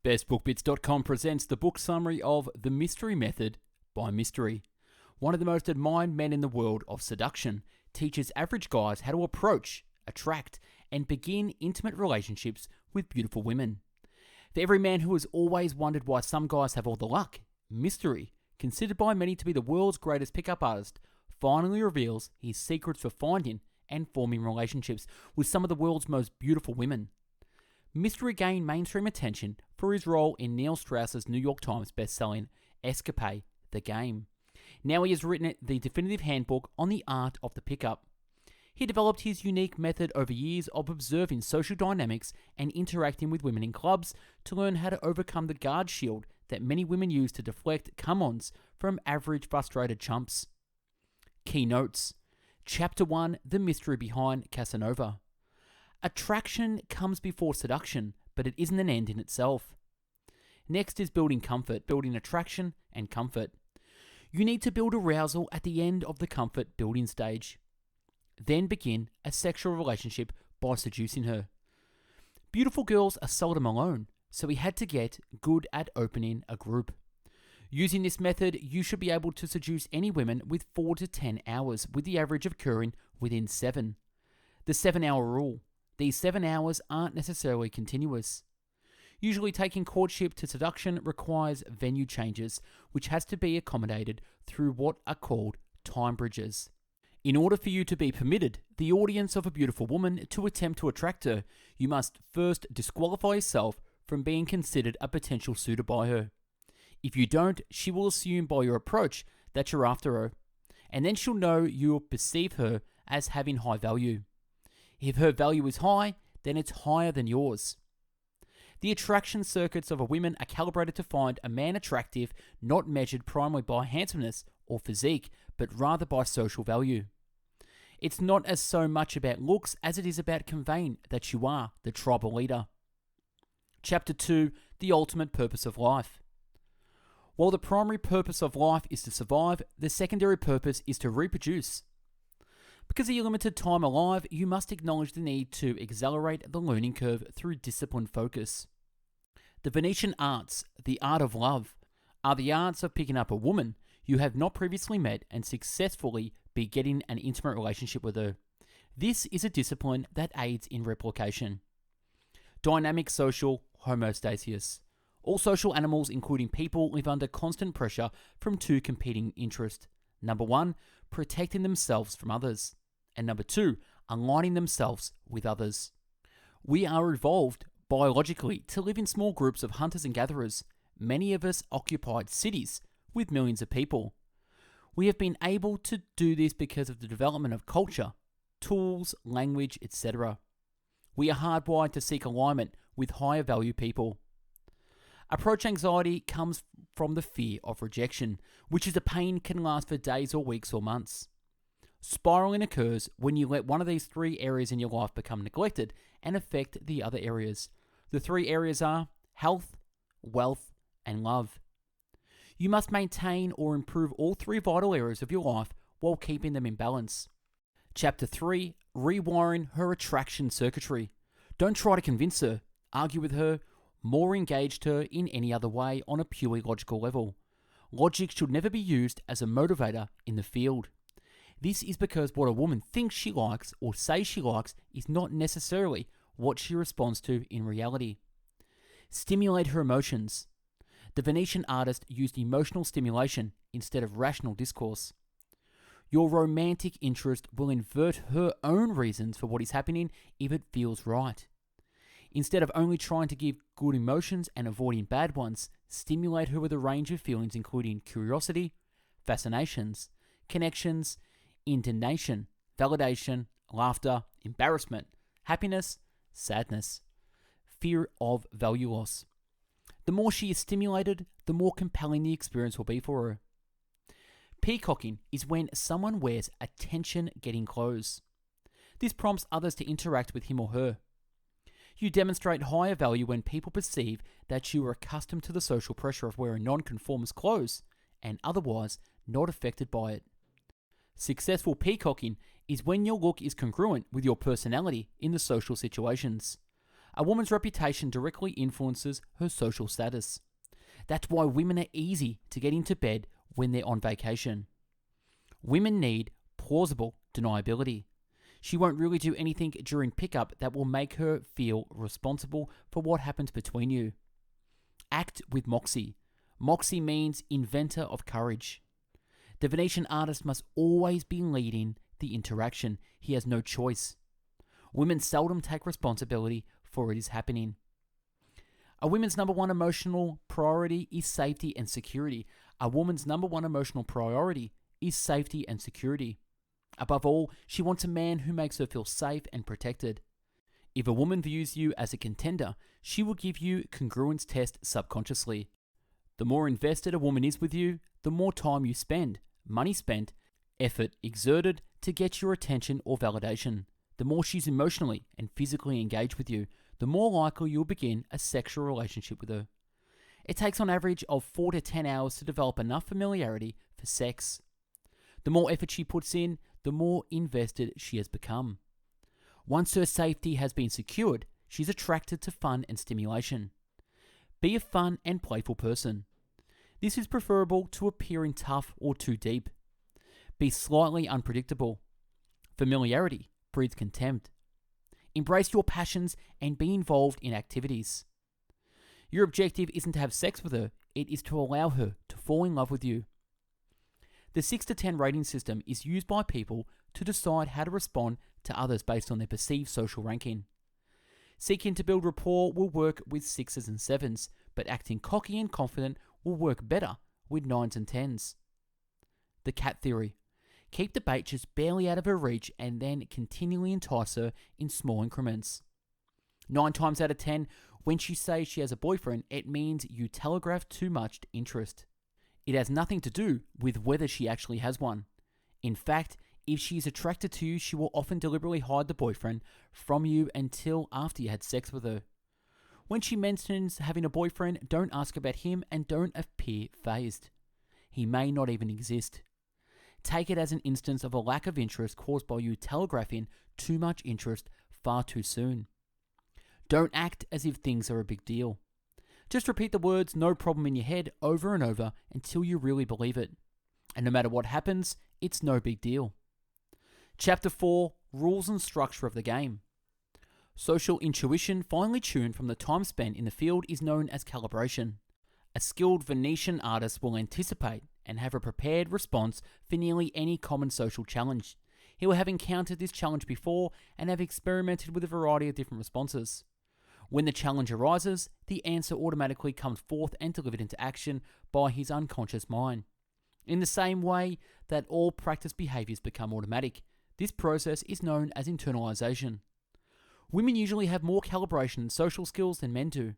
BestBookBits.com presents the book summary of The Mystery Method by Mystery. One of the most admired men in the world of seduction, teaches average guys how to approach, attract, and begin intimate relationships with beautiful women. For every man who has always wondered why some guys have all the luck, Mystery, considered by many to be the world's greatest pickup artist, finally reveals his secrets for finding and forming relationships with some of the world's most beautiful women. Mystery gained mainstream attention for his role in Neil Strauss's New York Times best-selling Escape: The Game. Now he has written the definitive handbook on the art of the pickup. He developed his unique method over years of observing social dynamics and interacting with women in clubs to learn how to overcome the guard shield that many women use to deflect come-ons from average frustrated chumps. Key notes. Chapter 1, The Mystery Behind CASANOVA. Attraction comes before seduction, but it isn't an end in itself. Next is building comfort, building attraction and comfort. You need to build arousal at the end of the comfort building stage. Then begin a sexual relationship by seducing her. Beautiful girls are seldom alone, so he had to get good at opening a group. Using this method, you should be able to seduce any women with 4 to 10 hours, with the average occurring within 7. The 7-hour rule. These 7 hours aren't necessarily continuous. Usually taking courtship to seduction requires venue changes, which has to be accommodated through what are called time bridges. In order for you to be permitted the audience of a beautiful woman to attempt to attract her, you must first disqualify yourself from being considered a potential suitor by her. If you don't, she will assume by your approach that you're after her, and then she'll know you'll perceive her as having high value. If her value is high, then it's higher than yours. The attraction circuits of a woman are calibrated to find a man attractive, not measured primarily by handsomeness or physique, but rather by social value. It's not as so much about looks as it is about conveying that you are the tribal leader. Chapter 2, The Ultimate Purpose of Life. While the primary purpose of life is to survive, the secondary purpose is to reproduce. Because of your limited time alive, you must acknowledge the need to accelerate the learning curve through disciplined focus. The Venetian arts, the art of love, are the arts of picking up a woman you have not previously met and successfully begetting an intimate relationship with her. This is a discipline that aids in replication. Dynamic social homeostasis. All social animals, including people, live under constant pressure from two competing interests. Number 1, protecting themselves from others. And number 2, aligning themselves with others. We are evolved biologically to live in small groups of hunters and gatherers. Many of us occupied cities with millions of people. We have been able to do this because of the development of culture, tools, language, etc. We are hardwired to seek alignment with higher value people. Approach anxiety comes from the fear of rejection, which is a pain can last for days or weeks or months. Spiraling occurs when you let one of these 3 areas in your life become neglected and affect the other areas. The 3 areas are health, wealth, and love. You must maintain or improve all 3 vital areas of your life while keeping them in balance. Chapter 3, Rewiring Her Attraction Circuitry. Don't try to convince her, argue with her, more engaged her in any other way on a purely logical level. Logic should never be used as a motivator in the field. This is because what a woman thinks she likes or says she likes is not necessarily what she responds to in reality. Stimulate her emotions. The Venetian artist used emotional stimulation instead of rational discourse. Your romantic interest will invert her own reasons for what is happening if it feels right. Instead of only trying to give good emotions and avoiding bad ones, stimulate her with a range of feelings including curiosity, fascinations, connections, indignation, validation, laughter, embarrassment, happiness, sadness, fear of value loss. The more she is stimulated, the more compelling the experience will be for her. Peacocking is when someone wears attention-getting clothes. This prompts others to interact with him or her. You demonstrate higher value when people perceive that you are accustomed to the social pressure of wearing non-conformist clothes and otherwise not affected by it. Successful peacocking is when your look is congruent with your personality in the social situations. A woman's reputation directly influences her social status. That's why women are easy to get into bed when they're on vacation. Women need plausible deniability. She won't really do anything during pickup that will make her feel responsible for what happens between you. Act with moxie. Moxie means inventor of courage. The Venetian artist must always be leading the interaction. He has no choice. Women seldom take responsibility for it is happening. A woman's number one emotional priority is safety and security. A woman's number one emotional priority is safety and security. Above all, she wants a man who makes her feel safe and protected. If a woman views you as a contender, she will give you congruence test subconsciously. The more invested a woman is with you, the more time you spend, money spent, effort exerted to get your attention or validation. The more she's emotionally and physically engaged with you, the more likely you'll begin a sexual relationship with her. It takes on average of 4 to 10 hours to develop enough familiarity for sex. The more effort she puts in, the more invested she has become. Once her safety has been secured, she's attracted to fun and stimulation. Be a fun and playful person. This is preferable to appearing tough or too deep. Be slightly unpredictable. Familiarity breeds contempt. Embrace your passions and be involved in activities. Your objective isn't to have sex with her, it is to allow her to fall in love with you. The 6 to 10 rating system is used by people to decide how to respond to others based on their perceived social ranking. Seeking to build rapport will work with 6s and 7s, but acting cocky and confident will work better with 9s and 10s. The cat theory. Keep the bait just barely out of her reach and then continually entice her in small increments. 9 times out of 10, when she says she has a boyfriend, it means you telegraph too much interest. It has nothing to do with whether she actually has one. In fact, if she is attracted to you, she will often deliberately hide the boyfriend from you until after you had sex with her. When she mentions having a boyfriend, don't ask about him and don't appear fazed. He may not even exist. Take it as an instance of a lack of interest caused by you telegraphing too much interest far too soon. Don't act as if things are a big deal. Just repeat the words "no problem" in your head over and over until you really believe it. And no matter what happens, it's no big deal. Chapter 4, Rules and Structure of the Game. Social intuition, finely tuned from the time spent in the field, is known as calibration. A skilled Venetian artist will anticipate and have a prepared response for nearly any common social challenge. He will have encountered this challenge before and have experimented with a variety of different responses. When the challenge arises, the answer automatically comes forth and delivered into action by his unconscious mind. In the same way that all practice behaviors become automatic, this process is known as internalization. Women usually have more calibration and social skills than men do,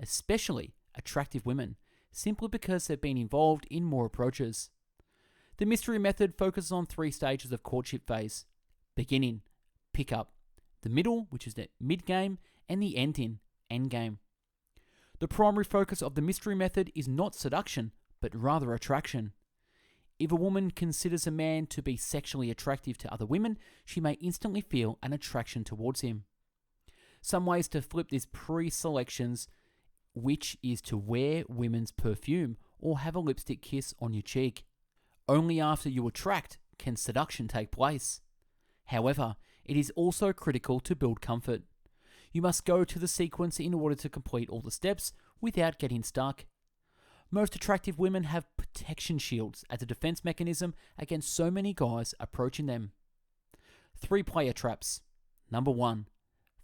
especially attractive women, simply because they've been involved in more approaches. The mystery method focuses on 3 stages of courtship phase: beginning, pick-up, the middle, which is the mid-game, and the ending, endgame. The primary focus of the mystery method is not seduction, but rather attraction. If a woman considers a man to be sexually attractive to other women, she may instantly feel an attraction towards him. Some ways to flip this pre-selections, which is to wear women's perfume or have a lipstick kiss on your cheek. Only after you attract can seduction take place. However, it is also critical to build comfort. You must go to the sequence in order to complete all the steps without getting stuck. Most attractive women have protection shields as a defense mechanism against so many guys approaching them. 3 player traps. Number 1,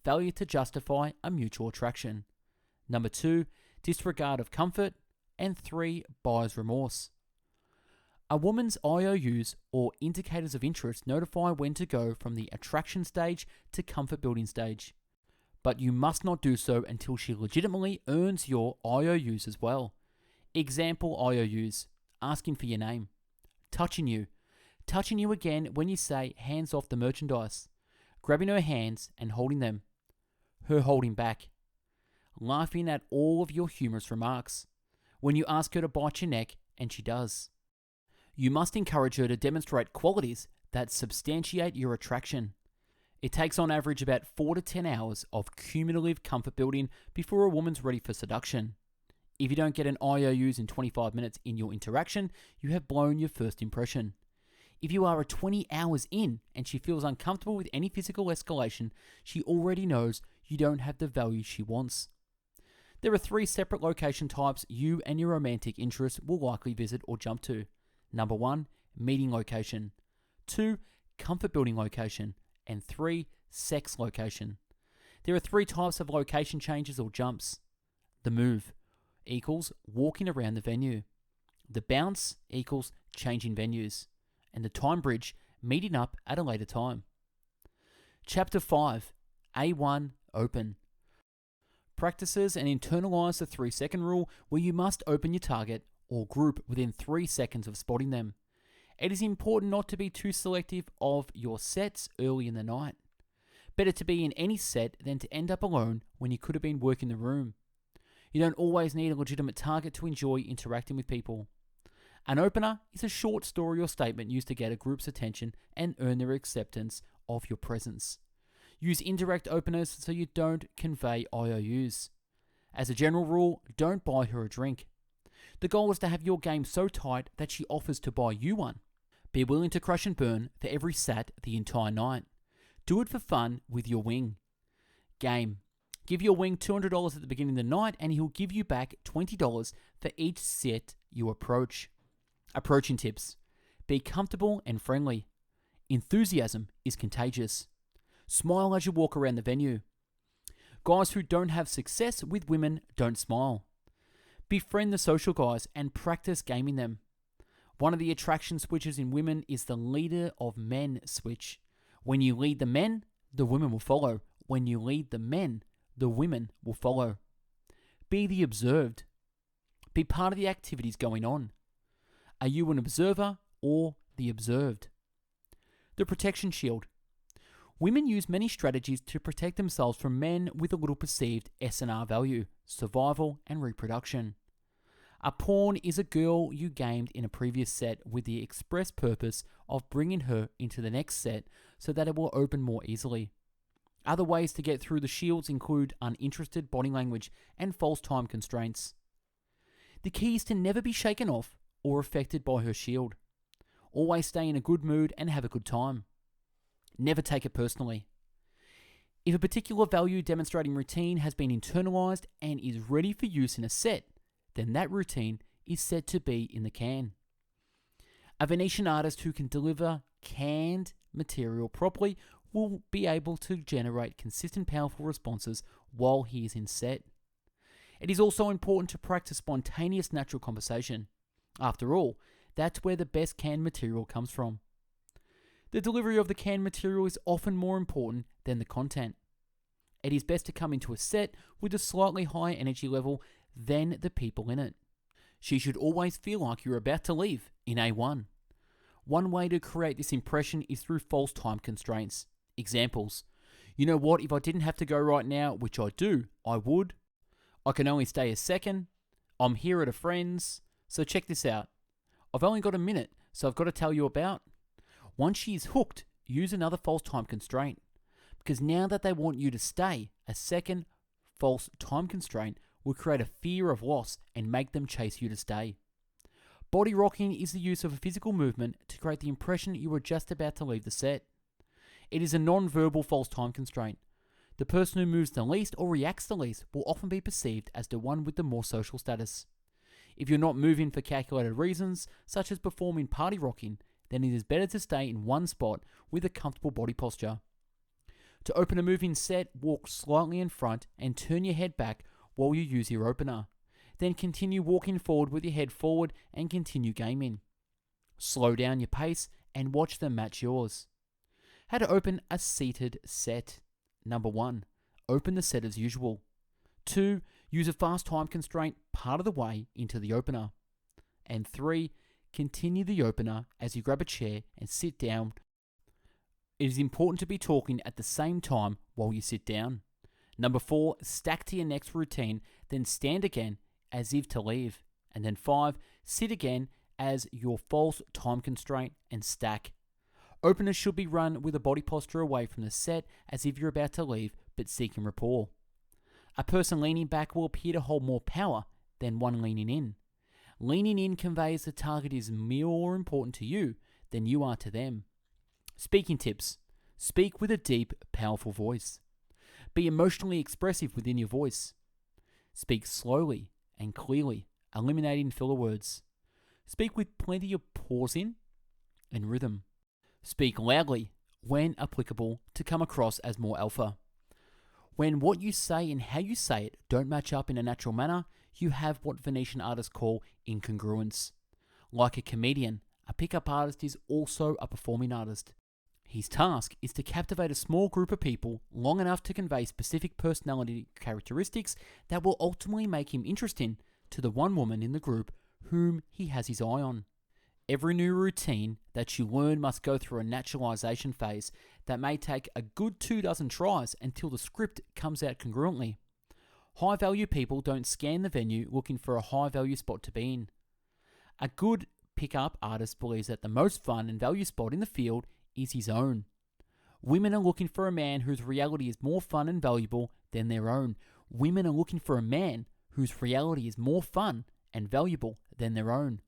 failure to justify a mutual attraction. Number 2, disregard of comfort. And 3, buyer's remorse. A woman's IOUs, or indicators of interest, notify when to go from the attraction stage to comfort building stage. But you must not do so until she legitimately earns your IOUs as well. Example IOUs: asking for your name, touching you again when you say hands off the merchandise, grabbing her hands and holding them, her holding back, laughing at all of your humorous remarks, when you ask her to bite your neck and she does. You must encourage her to demonstrate qualities that substantiate your attraction. It takes on average about 4 to 10 hours of cumulative comfort building before a woman's ready for seduction. If you don't get an IOUs in 25 minutes in your interaction, you have blown your first impression. If you are 20 hours in and she feels uncomfortable with any physical escalation, she already knows you don't have the value she wants. There are 3 separate location types you and your romantic interest will likely visit or jump to. Number 1, meeting location. 2, comfort building location. And 3, sex location. There are 3 types of location changes or jumps. The move equals walking around the venue. The bounce equals changing venues. And the time bridge, meeting up at a later time. Chapter 5, A1, Open. Practices and internalize the 3-second rule where you must open your target or group within 3 seconds of spotting them. It is important not to be too selective of your sets early in the night. Better to be in any set than to end up alone when you could have been working the room. You don't always need a legitimate target to enjoy interacting with people. An opener is a short story or statement used to get a group's attention and earn their acceptance of your presence. Use indirect openers so you don't convey IOUs. As a general rule, don't buy her a drink. The goal is to have your game so tight that she offers to buy you one. Be willing to crush and burn for every sat the entire night. Do it for fun with your wing. Game. Give your wing $200 at the beginning of the night and he'll give you back $20 for each set you approach. Approaching tips. Be comfortable and friendly. Enthusiasm is contagious. Smile as you walk around the venue. Guys who don't have success with women don't smile. Befriend the social guys and practice gaming them. One of the attraction switches in women is the leader of men switch. When you lead the men, the women will follow. When you lead the men, the women will follow. Be the observed. Be part of the activities going on. Are you an observer or the observed? The protection shield. Women use many strategies to protect themselves from men with a little perceived S&R value, survival and reproduction. A pawn is a girl you gamed in a previous set with the express purpose of bringing her into the next set so that it will open more easily. Other ways to get through the shields include uninterested body language and false time constraints. The key is to never be shaken off or affected by her shield. Always stay in a good mood and have a good time. Never take it personally. If a particular value demonstrating routine has been internalized and is ready for use in a set, then that routine is said to be in the can. A Venetian artist who can deliver canned material properly will be able to generate consistent, powerful responses while he is in set. It is also important to practice spontaneous, natural conversation. After all, that's where the best canned material comes from. The delivery of the canned material is often more important than the content. It is best to come into a set with a slightly higher energy level than the people in it. She should always feel like you're about to leave in A1. One way to create this impression is through false time constraints. Examples. You know what, if I didn't have to go right now, which I do, I would. I can only stay a second. I'm here at a friend's. So check this out. I've only got a minute, so I've got to tell you about. Once she is hooked, use another false time constraint. Because now that they want you to stay, a second false time constraint will create a fear of loss and make them chase you to stay. Body rocking is the use of a physical movement to create the impression you are just about to leave the set. It is a non-verbal false time constraint. The person who moves the least or reacts the least will often be perceived as the one with the more social status. If you're not moving for calculated reasons, such as performing party rocking, then it is better to stay in one spot with a comfortable body posture. To open a moving set, walk slightly in front and turn your head back while you use your opener. Then continue walking forward with your head forward and continue gaming. Slow down your pace and watch them match yours. How to open a seated set. Number 1, open the set as usual. 2, use a fast time constraint part of the way into the opener. And 3, continue the opener as you grab a chair and sit down. It is important to be talking at the same time while you sit down. Number 4, stack to your next routine, then stand again as if to leave. And then 5, sit again as your false time constraint and stack. Openers should be run with a body posture away from the set as if you're about to leave but seeking rapport. A person leaning back will appear to hold more power than one leaning in. Leaning in conveys the target is more important to you than you are to them. Speaking tips. Speak with a deep, powerful voice. Be emotionally expressive within your voice. Speak slowly and clearly, eliminating filler words. Speak with plenty of pause in and rhythm. Speak loudly when applicable to come across as more alpha. When what you say and how you say it don't match up in a natural manner, you have what Venetian artists call incongruence. Like a comedian, a pickup artist is also a performing artist. His task is to captivate a small group of people long enough to convey specific personality characteristics that will ultimately make him interesting to the one woman in the group whom he has his eye on. Every new routine that you learn must go through a naturalization phase that may take a good 24 tries until the script comes out congruently. High-value people don't scan the venue looking for a high-value spot to be in. A good pickup artist believes that the most fun and value spot in the field is his own. Women are looking for a man whose reality is more fun and valuable than their own. Women are looking for a man whose reality is more fun and valuable than their own.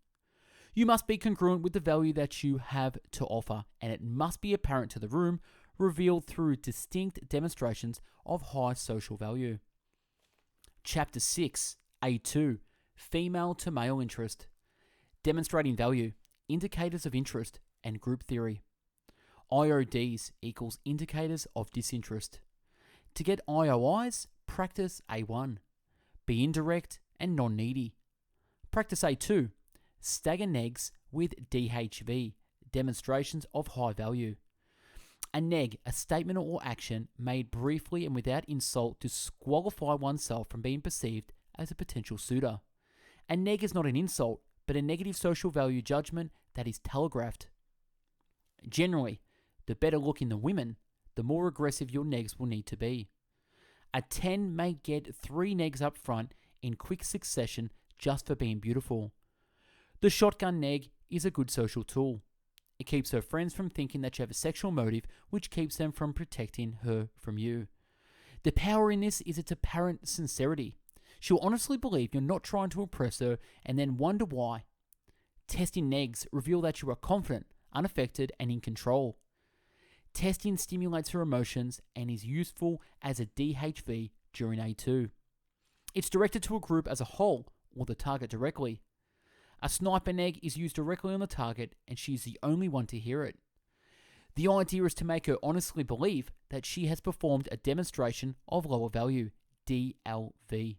You must be congruent with the value that you have to offer, and it must be apparent to the room, revealed through distinct demonstrations of high social value. Chapter 6, A2, Female to Male Interest. Demonstrating value, indicators of interest, and group theory. IODs equals indicators of disinterest. To get IOIs, practice A1. Be indirect and non-needy. Practice A2. Stagger negs with DHV, demonstrations of high value. A neg, a statement or action made briefly and without insult to disqualify oneself from being perceived as a potential suitor. A neg is not an insult, but a negative social value judgment that is telegraphed. Generally, the better looking the women, the more aggressive your negs will need to be. A 10 may get 3 negs up front in quick succession just for being beautiful. The shotgun neg is a good social tool. It keeps her friends from thinking that you have a sexual motive, which keeps them from protecting her from you. The power in this is its apparent sincerity. She'll honestly believe you're not trying to impress her and then wonder why. Testing negs reveal that you are confident, unaffected, and in control. Testing stimulates her emotions and is useful as a DHV during A2. It's directed to a group as a whole or the target directly. A sniper neg is used directly on the target and she is the only one to hear it. The idea is to make her honestly believe that she has performed a demonstration of lower value, DLV.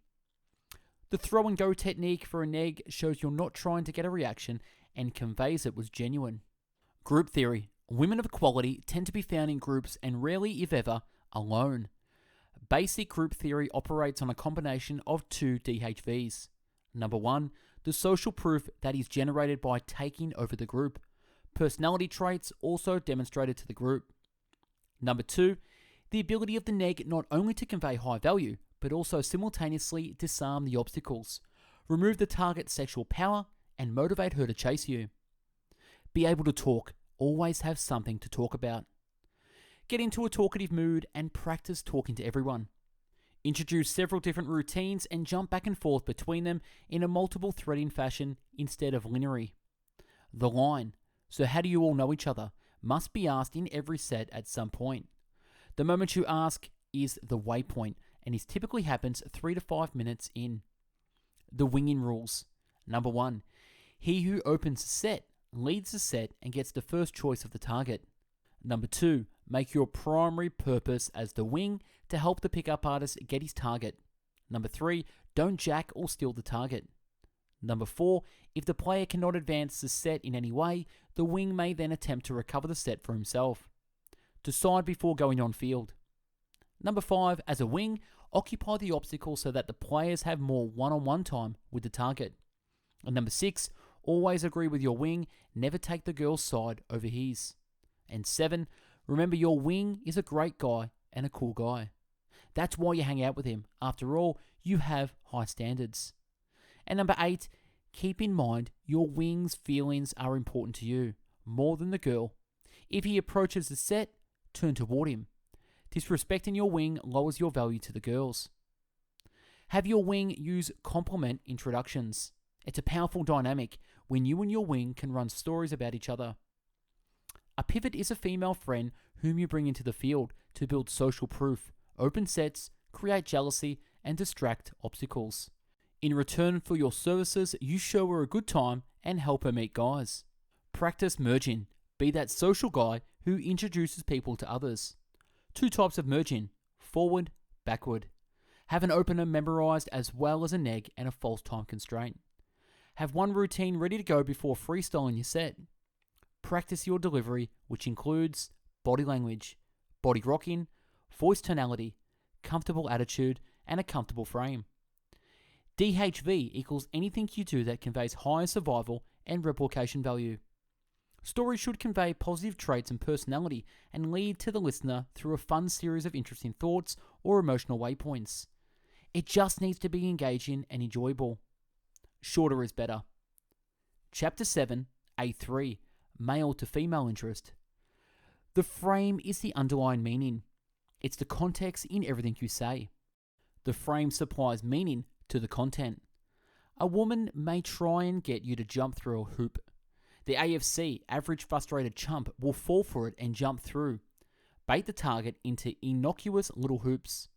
The throw and go technique for a neg shows you're not trying to get a reaction and conveys it was genuine. Group theory. Women of quality tend to be found in groups and rarely, if ever, alone. Basic group theory operates on a combination of 2 DHVs. Number 1, the social proof that is generated by taking over the group. Personality traits also demonstrated to the group. Number 2, the ability of the neg not only to convey high value, but also simultaneously disarm the obstacles, remove the target's sexual power, and motivate her to chase you. Be able to talk. Always have something to talk about. Get into a talkative mood and practice talking to everyone. Introduce several different routines and jump back and forth between them in a multiple threading fashion instead of linear. The line, so how do you all know each other, must be asked in every set at some point. The moment you ask is the waypoint and is typically happens 3 to 5 minutes in. The winging rules. Number 1, he who opens the set leads the set and gets the first choice of the target. Number 2, make your primary purpose as the wing to help the pickup artist get his target. Number 3, don't jack or steal the target. Number 4, if the player cannot advance the set in any way, the wing may then attempt to recover the set for himself. Decide before going on field. Number 5, as a wing, occupy the obstacle so that the players have more one-on-one time with the target. And number 6, always agree with your wing, never take the girl's side over his. And 7, remember your wing is a great guy and a cool guy. That's why you hang out with him. After all, you have high standards. And number 8, keep in mind your wing's feelings are important to you, more than the girl. If he approaches the set, turn toward him. Disrespecting your wing lowers your value to the girls. Have your wing use compliment introductions. It's a powerful dynamic when you and your wing can run stories about each other. A pivot is a female friend whom you bring into the field to build social proof, open sets, create jealousy, and distract obstacles. In return for your services, you show her a good time and help her meet guys. Practice merging. Be that social guy who introduces people to others. 2 types of merging: forward, backward. Have an opener memorized as well as a neg and a false time constraint. Have one routine ready to go before freestyling your set. Practice your delivery, which includes body language, body rocking, voice tonality, comfortable attitude, and a comfortable frame. DHV equals anything you do that conveys higher survival and replication value. Stories should convey positive traits and personality and lead to the listener through a fun series of interesting thoughts or emotional waypoints. It just needs to be engaging and enjoyable. Shorter is better. Chapter 7, A3, Male to Female Interest. The frame is the underlying meaning. It's the context in everything you say. The frame supplies meaning to the content. A woman may try and get you to jump through a hoop. The AFC, average frustrated chump, will fall for it and jump through. Bait the target into innocuous little hoops.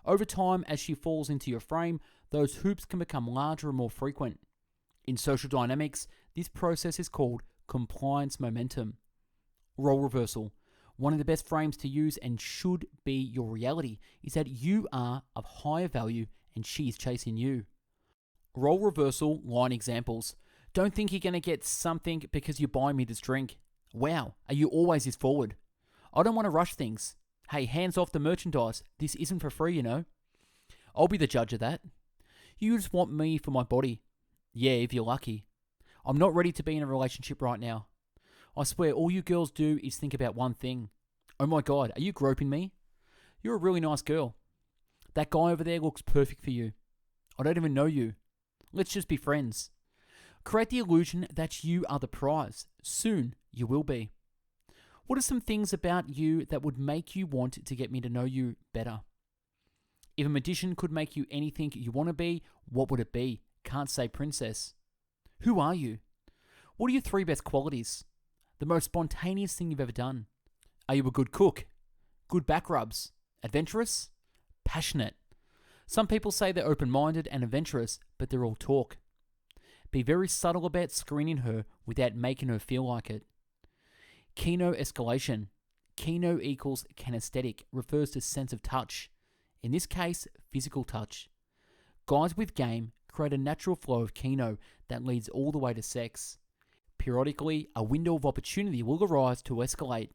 Over time, as she falls into your frame, those hoops can become larger and more frequent. In social dynamics, this process is called compliance momentum. Role reversal. One of the best frames to use and should be your reality is that you are of higher value and she is chasing you. Role reversal line examples. Don't think you're going to get something because you buy me this drink. Wow, are you always this forward? I don't want to rush things. Hey, hands off the merchandise. This isn't for free, you know. I'll be the judge of that. You just want me for my body. Yeah, if you're lucky. I'm not ready to be in a relationship right now. I swear all you girls do is think about one thing. Oh my God, are you groping me? You're a really nice girl. That guy over there looks perfect for you. I don't even know you. Let's just be friends. Create the illusion that you are the prize. Soon you will be. What are some things about you that would make you want to get me to know you better? If a magician could make you anything you want to be, what would it be? Can't say princess. Who are you? What are your 3 best qualities? The most spontaneous thing you've ever done? Are you a good cook? Good back rubs? Adventurous? Passionate? Some people say they're open-minded and adventurous, but they're all talk. Be very subtle about screening her without making her feel like it. Kino escalation. Kino equals kinesthetic, refers to sense of touch. In this case, physical touch. Guys with game create a natural flow of kino that leads all the way to sex. Periodically, a window of opportunity will arise to escalate.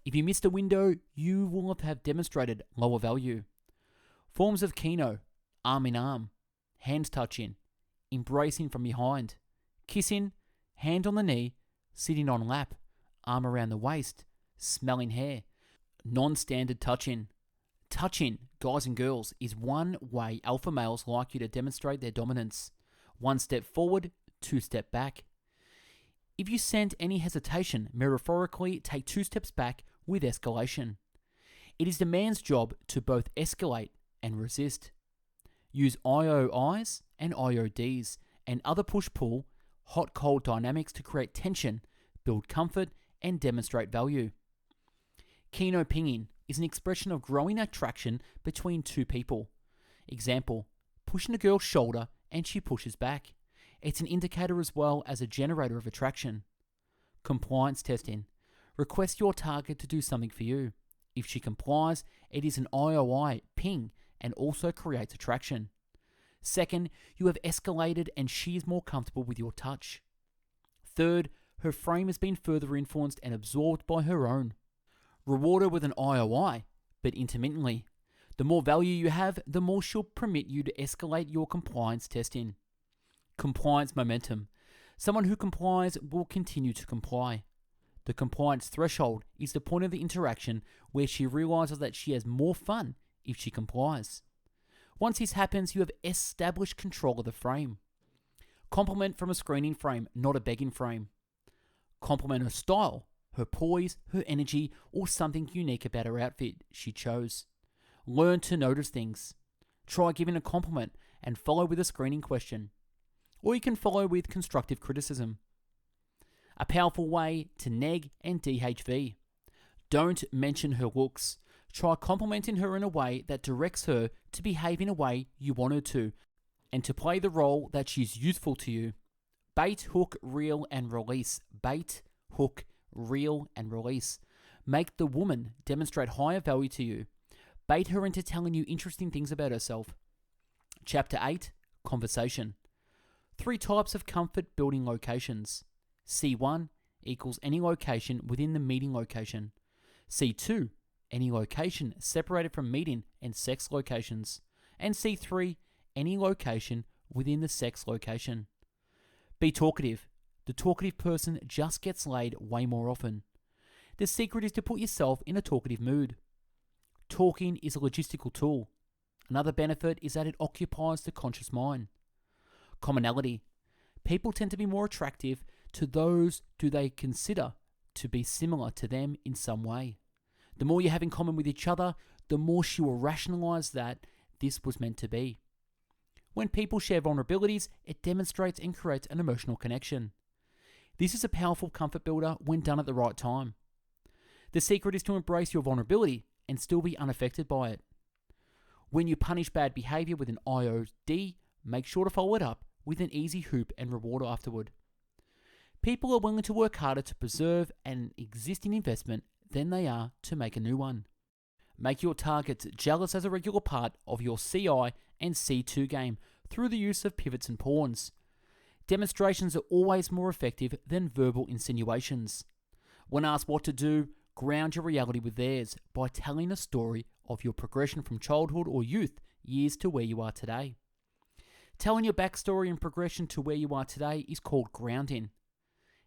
If you missed a window, you will have demonstrated lower value. Forms of kino: arm in arm, hands touching, embracing from behind, kissing, hand on the knee, sitting on lap, arm around the waist, smelling hair. Non-standard touching. Touching, guys and girls, is one way alpha males like you to demonstrate their dominance. 1 step forward, 2 step back. If you sense any hesitation, metaphorically take 2 steps back with escalation. It is the man's job to both escalate and resist. Use IOIs and IODs and other push-pull, hot-cold dynamics to create tension, build comfort, and demonstrate value. Kino pinging is an expression of growing attraction between 2 people. Example, pushing a girl's shoulder and she pushes back. It's an indicator as well as a generator of attraction. Compliance testing. Request your target to do something for you. If she complies, it is an IOI ping and also creates attraction. Second, you have escalated and she is more comfortable with your touch. Third, her frame has been further influenced and absorbed by her own. Reward her with an IOI, but intermittently. The more value you have, the more she'll permit you to escalate your compliance testing. Compliance momentum. Someone who complies will continue to comply. The compliance threshold is the point of the interaction where she realizes that she has more fun if she complies. Once this happens, you have established control of the frame. Compliment from a screening frame, not a begging frame. Compliment her style, her poise, her energy, or something unique about her outfit she chose. Learn to notice things. Try giving a compliment and follow with a screening question. Or you can follow with constructive criticism. A powerful way to neg and DHV. Don't mention her looks. Try complimenting her in a way that directs her to behave in a way you want her to, and to play the role that she's useful to you. Bait, hook, reel, and release. Bait, hook, reel, and release. Make the woman demonstrate higher value to you. Bait her into telling you interesting things about herself. Chapter 8, Conversation. 3 types of comfort building locations. C1 equals any location within the meeting location. C2, any location separated from meeting and sex locations. And C3, any location within the sex location. Be talkative. The talkative person just gets laid way more often. The secret is to put yourself in a talkative mood. Talking is a logistical tool. Another benefit is that it occupies the conscious mind. Commonality. People tend to be more attractive to those who they consider to be similar to them in some way. The more you have in common with each other, the more she will rationalize that this was meant to be. When people share vulnerabilities, it demonstrates and creates an emotional connection. This is a powerful comfort builder when done at the right time. The secret is to embrace your vulnerability and still be unaffected by it. When you punish bad behavior with an IOD, make sure to follow it up with an easy hoop and reward afterward. People are willing to work harder to preserve an existing investment than they are to make a new one. Make your targets jealous as a regular part of your CI and C2 game through the use of pivots and pawns. Demonstrations are always more effective than verbal insinuations. When asked what to do, ground your reality with theirs by telling a story of your progression from childhood or youth years to where you are today. Telling your backstory and progression to where you are today is called grounding.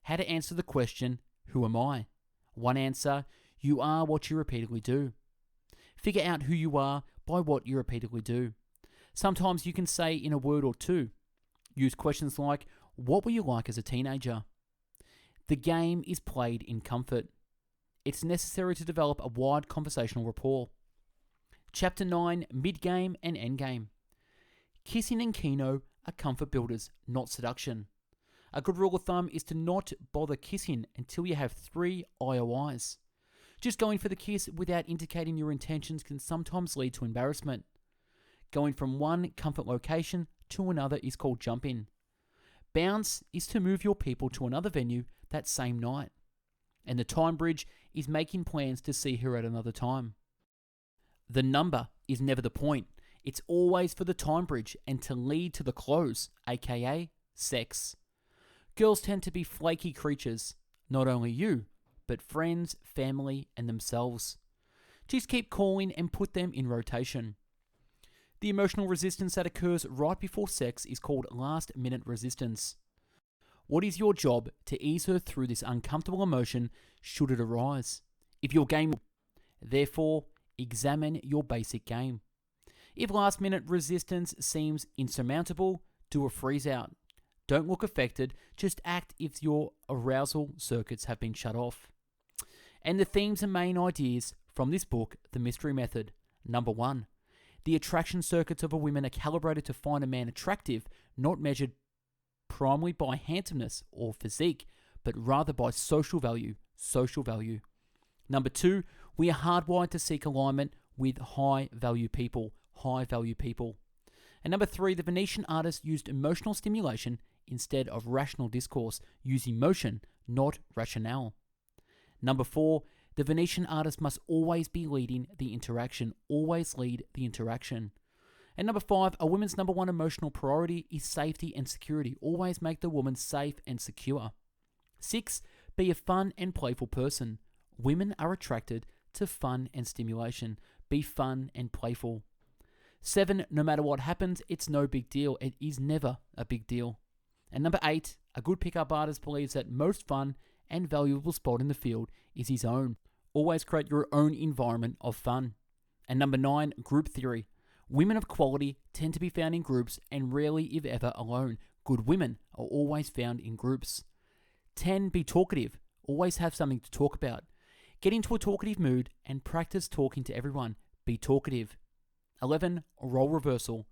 How to answer the question, who am I? One answer, you are what you repeatedly do. Figure out who you are by what you repeatedly do. Sometimes you can say in a word or two. Use questions like, what were you like as a teenager? The game is played in comfort. It's necessary to develop a wide conversational rapport. Chapter 9, Mid-game and Endgame. Kissing and kino are comfort builders, not seduction. A good rule of thumb is to not bother kissing until you have 3 IOIs. Just going for the kiss without indicating your intentions can sometimes lead to embarrassment. Going from one comfort location to another is called jumping. Bounce is to move your people to another venue that same night. And the time bridge is making plans to see her at another time. The number is never the point. It's always for the time bridge and to lead to the close, aka sex. Girls tend to be flaky creatures, not only you, but friends, family, and themselves. Just keep calling and put them in rotation. The emotional resistance that occurs right before sex is called last-minute resistance. What is your job to ease her through this uncomfortable emotion should it arise? If your game, therefore, examine your basic game. If last-minute resistance seems insurmountable, do a freeze-out. Don't look affected, just act if your arousal circuits have been shut off. And the themes and main ideas from this book, The Mystery Method. Number 1. The attraction circuits of a woman are calibrated to find a man attractive, not measured primarily by handsomeness or physique, but rather by social value. Number 2, we are hardwired to seek alignment with high-value people. And number 3, the Venetian artist used emotional stimulation instead of rational discourse, using emotion, not rationale. Number 4, the Venetian artist must always be leading the interaction, always lead the interaction. And number 5, a woman's number 1 emotional priority is safety and security. Always make the woman safe and secure. 6, be a fun and playful person. Women are attracted to fun and stimulation. Be fun and playful. 7, no matter what happens, it's no big deal. It is never a big deal. And number 8, a good pickup artist believes that most fun and valuable spot in the field is his own. Always create your own environment of fun. And number 9, group theory. Women of quality tend to be found in groups and rarely, if ever, alone. Good women are always found in groups. 10, be talkative. Always have something to talk about. Get into a talkative mood and practice talking to everyone. Be talkative. 11. Role reversal.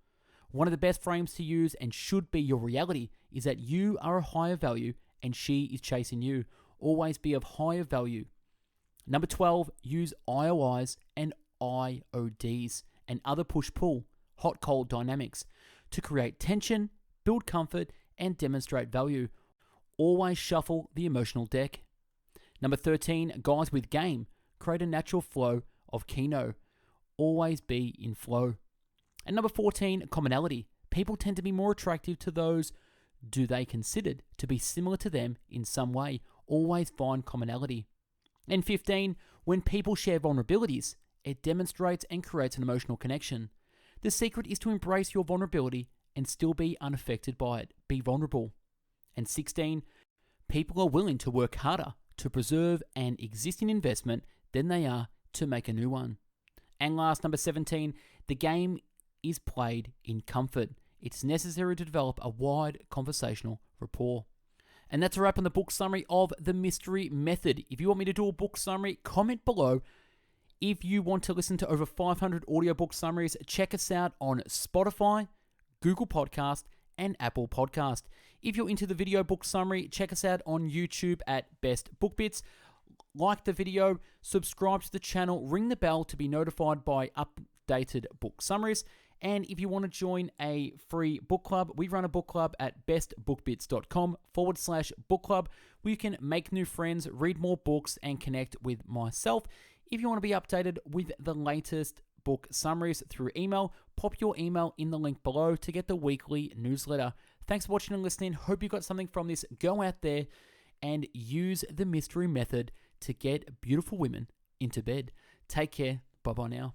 One of the best frames to use and should be your reality is that you are a higher value and she is chasing you. Always be of higher value. Number 12. Use IOIs and IODs and other push-pull, hot-cold dynamics to create tension, build comfort, and demonstrate value. Always shuffle the emotional deck. Number 13, guys with game. Create a natural flow of keno. Always be in flow. And number 14, commonality. People tend to be more attractive to those they considered to be similar to them in some way. Always find commonality. And 15, when people share vulnerabilities, it demonstrates and creates an emotional connection. The secret is to embrace your vulnerability and still be unaffected by it. Be vulnerable. And 16, people are willing to work harder to preserve an existing investment than they are to make a new one. And last, number 17, the game is played in comfort. It's necessary to develop a wide conversational rapport. And that's a wrap on the book summary of The Mystery Method. If you want me to do a book summary, comment below. If you want to listen to over 500 audiobook summaries, check us out on Spotify, Google Podcast, and Apple Podcast. If you're into the video book summary, check us out on YouTube at Best Book Bits. Like the video, subscribe to the channel, ring the bell to be notified by updated book summaries. And if you want to join a free book club, we run a book club at bestbookbits.com/book club, where you can make new friends, read more books, and connect with myself. If you want to be updated with the latest book summaries through email, pop your email in the link below to get the weekly newsletter. Thanks for watching and listening. Hope you got something from this. Go out there and use the mystery method to get beautiful women into bed. Take care. Bye-bye now.